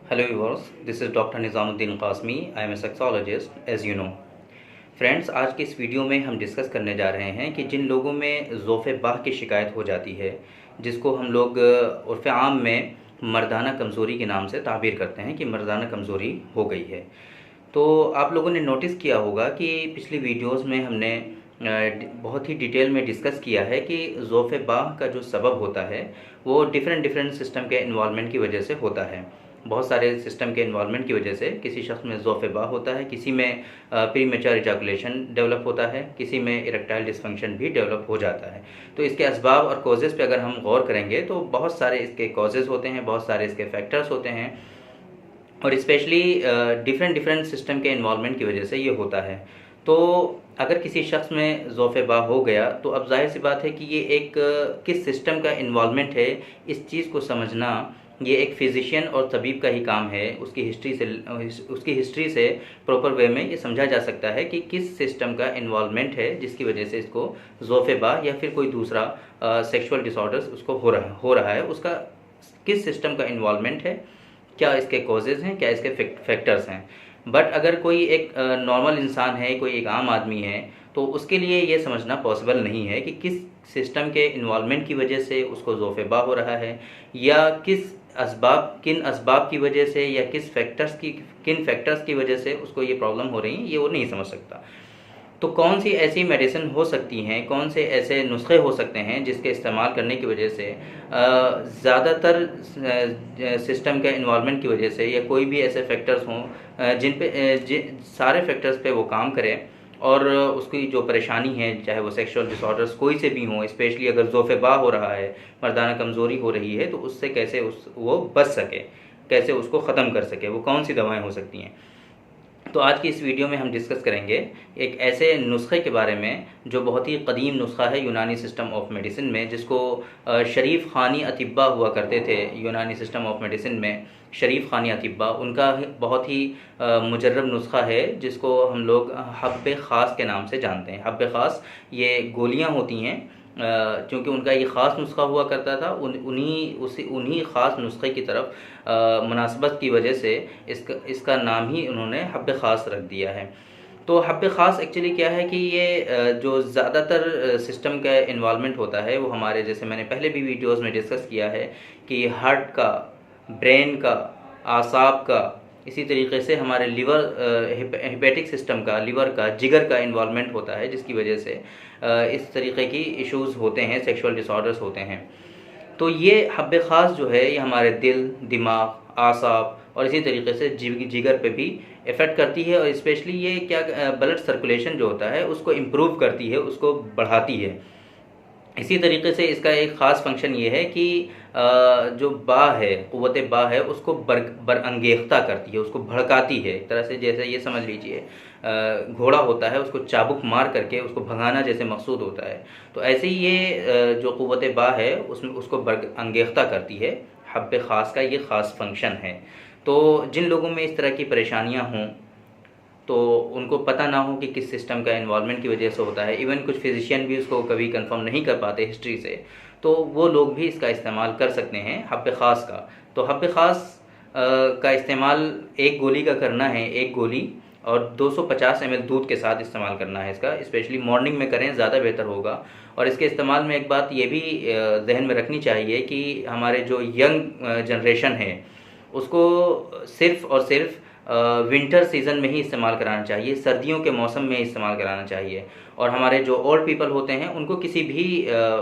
Hello viewers, this is Dr. Nizamuddin Qasmi. I am a sexologist as you know. Friends, आज के इस video में हम discuss करने जा रहे हैं कि जिन लोगों में ज़ोफ़े बाह की शिकायत हो जाती है, जिसको हम लोग उर्फ़ आम में मर्दाना कमज़ोरी के नाम से ताबीर करते हैं कि मर्दाना कमज़ोरी हो गई है। तो आप लोगों ने नोटिस किया होगा कि पिछली वीडियोस में हमने बहुत ही डिटेल में डिस्कस किया है कि ज़ोफ़े बाह का जो सबब होता है वो डिफरेंट सिस्टम के इन्वॉल्वमेंट की वजह से होता है। बहुत सारे सिस्टम के इन्वॉल्वमेंट की वजह से किसी शख्स में ज़ोफ़े बाह होता है, किसी में प्रीमेच्योर इजैकुलेशन डेवलप होता है, किसी में इरेक्टाइल डिस्फंक्शन भी डेवलप हो जाता है। तो इसके असबाब और कॉजेज़ पे अगर हम गौर करेंगे तो बहुत सारे इसके कॉजेज़ होते हैं, बहुत सारे इसके फैक्टर्स होते हैं और स्पेशली डिफरेंट सिस्टम के इन्वॉल्वमेंट की वजह से ये होता है। तो अगर किसी शख्स में ज़ोफ़े बाह हो गया तो अब जाहिर सी बात है कि ये एक किस सिस्टम का इन्वॉल्वमेंट है, इस चीज़ को समझना ये एक फ़िज़िशियन और तबीब का ही काम है। उसकी हिस्ट्री से प्रॉपर वे में ये समझा जा सकता है कि किस सिस्टम का इन्वॉल्वमेंट है जिसकी वजह से इसको ज़ोफ़े बाह या फिर कोई दूसरा सेक्सुअल डिसऑर्डर्स उसको हो रहा है, उसका किस सिस्टम का इन्वॉल्वमेंट है, क्या इसके कॉजेज़ हैं, क्या इसके फैक्टर्स हैं। बट अगर कोई एक नॉर्मल इंसान है, कोई एक आम आदमी है, तो उसके लिए ये समझना पॉसिबल नहीं है कि किस सिस्टम के इन्वॉल्वमेंट की वजह से उसको ज़ोफ़े बाह हो रहा है या किन असबाब की वजह से या किन फैक्टर्स की वजह से उसको ये प्रॉब्लम हो रही है, ये वो नहीं समझ सकता। तो कौन सी ऐसी मेडिसिन हो सकती हैं, कौन से ऐसे नुस्खे हो सकते हैं जिसके इस्तेमाल करने की वजह से ज़्यादातर सिस्टम के इन्वॉल्वमेंट की वजह से या कोई भी ऐसे फैक्टर्स हों जिन सारे फैक्टर्स पे वो काम करें और उसकी जो परेशानी है, चाहे वो सेक्सुअल डिसऑर्डर्स कोई से भी हों, स्पेशली अगर ज़ोफ़े बाह हो रहा है, मर्दाना कमज़ोरी हो रही है, तो उससे कैसे वो बच सके, कैसे उसको ख़त्म कर सके, वो कौन सी दवाएँ हो सकती हैं। तो आज की इस वीडियो में हम डिस्कस करेंगे एक ऐसे नुस्खे के बारे में जो बहुत ही कदीम नुस्खा है यूनानी सिस्टम ऑफ मेडिसिन में, जिसको शरीफ खानी अतिब्बा हुआ करते थे। यूनानी सिस्टम ऑफ मेडिसिन में शरीफ खानी अतिब्बा उनका बहुत ही मुजर्रब नुस्खा है जिसको हम लोग हब्ब ख़ास के नाम से जानते हैं। हब्ब ख़ास ये गोलियां होती हैं, चूँकि उनका ये ख़ास नुस्खा हुआ करता था, उन्हीं ख़ास नुस्खे की तरफ मुनासबत की वजह से इसका नाम ही उन्होंने हब्ब ख़ास रख दिया है। तो हब्ब ख़ास एक्चुअली क्या है कि ये जो ज़्यादातर सिस्टम का इन्वॉल्वमेंट होता है वो हमारे, जैसे मैंने पहले भी वीडियोज़ में डिस्कस किया है कि हार्ट का, ब्रेन का, आसाब का, इसी तरीके से हमारे हिपेटिक सिस्टम का, लिवर का, जिगर का इन्वॉल्वमेंट होता है, जिसकी वजह से इस तरीके की इश्यूज़ होते हैं, सेक्सुअल डिसऑर्डर्स होते हैं। तो ये हब्ब ख़ास जो है ये हमारे दिल, दिमाग, आसाब और इसी तरीके से जिगर पे भी इफ़ेक्ट करती है और स्पेशली ये ब्लड सर्कुलेशन जो होता है उसको इम्प्रूव करती है, उसको बढ़ाती है। इसी तरीके से इसका एक ख़ास फंक्शन ये है कि जो बाह है, क़ुव्वत बाह है, उसको बरअंगेख्ता करती है, उसको भड़काती है। एक तरह से जैसे ये समझ लीजिए घोड़ा होता है, उसको चाबुक मार करके उसको भगाना जैसे मकसूद होता है, तो ऐसे ही ये जो क़ुव्वत बाह है उसमें उसको बरअंगेख्ता करती है। हब्ब ख़ास का ये ख़ास फंक्शन है। तो जिन लोगों में इस तरह की परेशानियाँ हों, तो उनको पता ना हो कि किस सिस्टम का इन्वॉल्वमेंट की वजह से होता है, इवन कुछ फिजिशियन भी उसको कभी कंफर्म नहीं कर पाते हिस्ट्री से, तो वो लोग भी इसका इस्तेमाल कर सकते हैं हब्ब ख़ास का। तो हब्ब ख़ास का इस्तेमाल एक गोली का करना है, एक गोली और 250 ml दूध के साथ इस्तेमाल करना है इसका। स्पेशली मॉर्निंग में करें, ज़्यादा बेहतर होगा। और इसके इस्तेमाल में एक बात ये भी जहन में रखनी चाहिए कि हमारे जो यंग जनरेशन है उसको सिर्फ़ और सिर्फ विंटर सीज़न में ही इस्तेमाल कराना चाहिए, सर्दियों के मौसम में इस्तेमाल कराना चाहिए। और हमारे जो ओल्ड पीपल होते हैं उनको किसी भी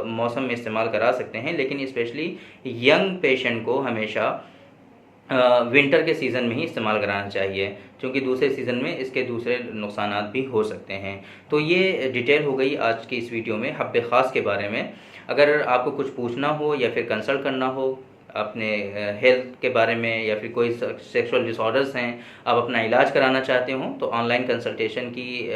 मौसम में इस्तेमाल करा सकते हैं, लेकिन स्पेशली यंग पेशेंट को हमेशा विंटर के सीज़न में ही इस्तेमाल कराना चाहिए, क्योंकि दूसरे सीज़न में इसके दूसरे नुकसानात भी हो सकते हैं। तो ये डिटेल हो गई आज की इस वीडियो में हब्ब ख़ास के बारे में। अगर आपको कुछ पूछना हो या फिर कंसल्ट करना हो अपने हेल्थ के बारे में या फिर कोई सेक्सुअल डिसऑर्डर्स हैं, आप अपना इलाज कराना चाहते हो, तो ऑनलाइन कंसल्टेशन की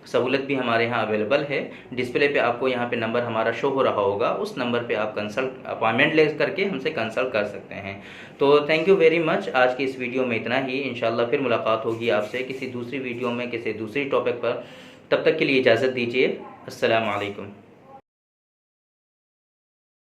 सहूलत भी हमारे यहाँ अवेलेबल है। डिस्प्ले पे आपको यहाँ पे नंबर हमारा शो हो रहा होगा, उस नंबर पे आप अपॉइंटमेंट ले करके हमसे कंसल्ट कर सकते हैं। तो थैंक यू वेरी मच। आज की इस वीडियो में इतना ही। इंशाल्लाह फिर मुलाकात होगी आपसे किसी दूसरी वीडियो में, किसी दूसरी टॉपिक पर। तब तक के लिए इजाज़त दीजिए। अस्सलाम वालेकुम।